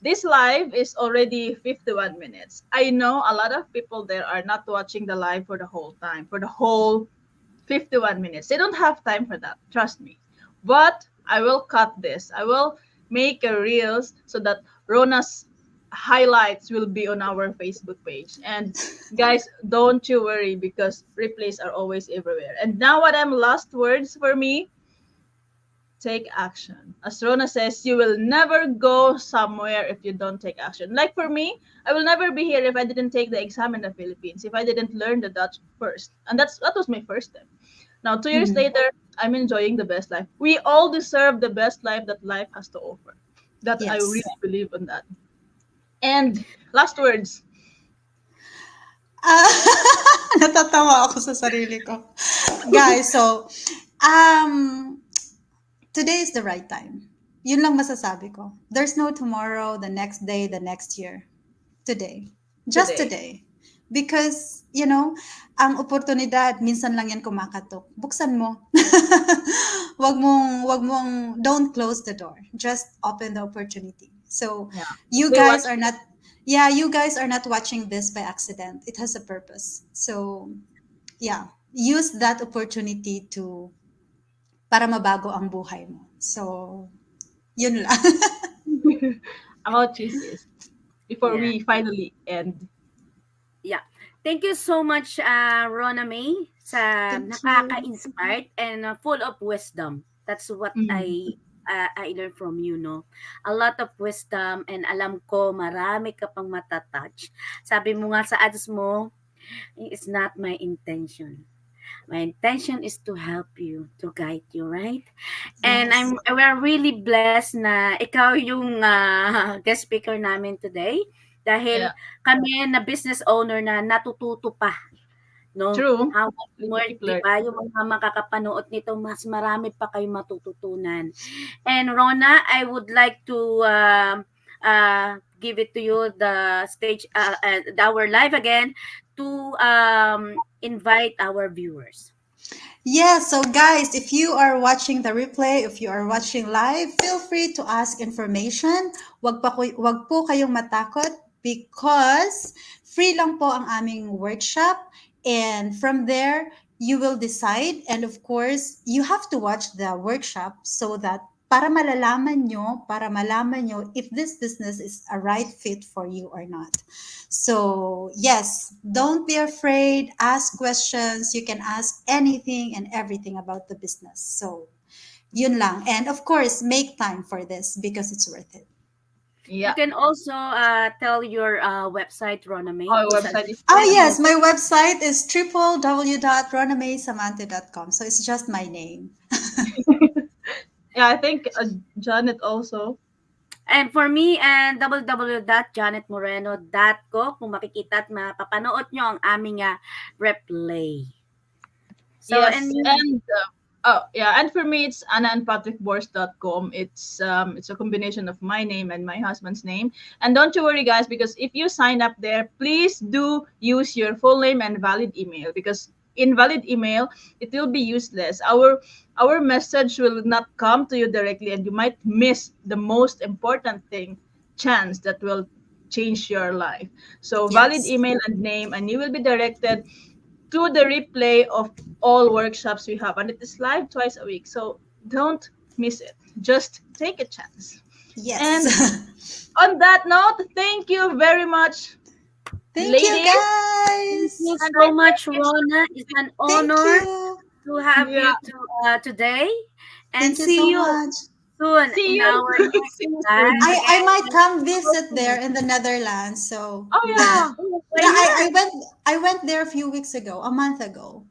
This live is already 51 minutes. I know a lot of people there are not watching the live for the whole time, for the whole 51 minutes. They don't have time for that, trust me. But I will cut this. I will make a reels so that Rona's highlights will be on our Facebook page. And guys, don't you worry because replays are always everywhere. And now what I'm last words for me, take action. As Rona says, you will never go somewhere if you don't take action. Like for me, I will never be here if I didn't take the exam in the Philippines, if I didn't learn the Dutch first. And that was my first step. Now, 2 years Mhm. later, I'm enjoying the best life. We all deserve the best life that life has to offer. That I Yes. really believe in that. And last words. Ah, natatawa ako sa sarili ko. Guys, so, um, today is the right time. Yun lang masasabi ko. There's no tomorrow, the next day, the next year. Today. Just Today. today. Because, ang oportunidad, minsan lang yan kumakatok. Buksan mo. Don't close the door. Just open the opportunity. So, Yeah. you They guys watch. are not, yeah, you guys are not watching this by accident. It has a purpose. So, yeah, use that opportunity para mabago ang buhay mo. So, yun lang. About you, sis. Before Yeah. we finally end. Yeah. Thank you so much, Rona May, sa Thank you. nakaka-inspired and full of wisdom. That's what Mm. I learned from you, no? A lot of wisdom and alam ko marami ka pang matatouch. Sabi mo nga sa ads mo, it's not my intention. My intention is to help you, to guide you, right? And Yes. we're really blessed na ikaw yung guest speaker namin today dahil Yeah. kami na business owner na natututo pa, no? True. How much We more, keep di learning. ba? Yung mga makakapanood nito, mas marami pa kayong matututunan. And Rona, I would like to give it to you the stage, our live again to invite our viewers. Yeah, so guys, if you are watching the replay, if you are watching live, feel free to ask information. Wag po kayong matakot because free lang po ang aming workshop, and from there you will decide, and of course, you have to watch the workshop so that para malaman nyo if this business is a right fit for you or not. So, yes, don't be afraid. Ask questions. You can ask anything and everything about the business. So, yun lang. And of course, make time for this because it's worth it. You Yeah. can also tell your website, Rona May. Our kung saan- website is Oh yes, my website is www.ronamaysamante.com. So it's just my name. yeah, I think Janet also. And for me, and www.janetmoreno.co kung makikita at mapapanood nyo ang aming replay. So, Yes, and and oh yeah, and for me it's annaandpatrickbors.com. It's a combination of my name and my husband's name. And don't you worry, guys, because if you sign up there, please do use your full name and valid email, because invalid email, it will be useless. Our message will not come to you directly, and you might miss the most important thing, chance that will change your life. So valid Yes. email and name, and you will be directed to the replay of all workshops we have, and it is live twice a week, so don't miss it. Just take a chance. Yes. And on that note, thank you very much, Thank you, ladies. guys. thank you And so I much, think it's Rona. It's an Thank honor you. to have yeah. you today. And Thank you see so you much. soon See in you. our next See you live. soon. I might come visit Again. there in the Netherlands. So Oh yeah. Why yeah, not? I went there a few weeks ago, a month ago.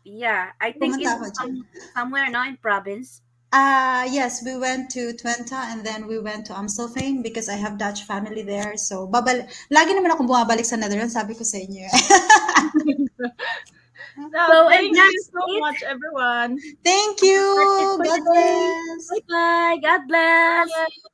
Yeah, I think Pumunta in ako dyan. somewhere now in province. Yes, we went to Twente and then we went to Amstelveen because I have Dutch family there. So lagi naman akong bumabalik sa Netherlands, sabi ko sa inyo. So So, and thank you that's so it. much, everyone. Thank That's it you. for God today. bless. Bye-bye. God bless. Bye.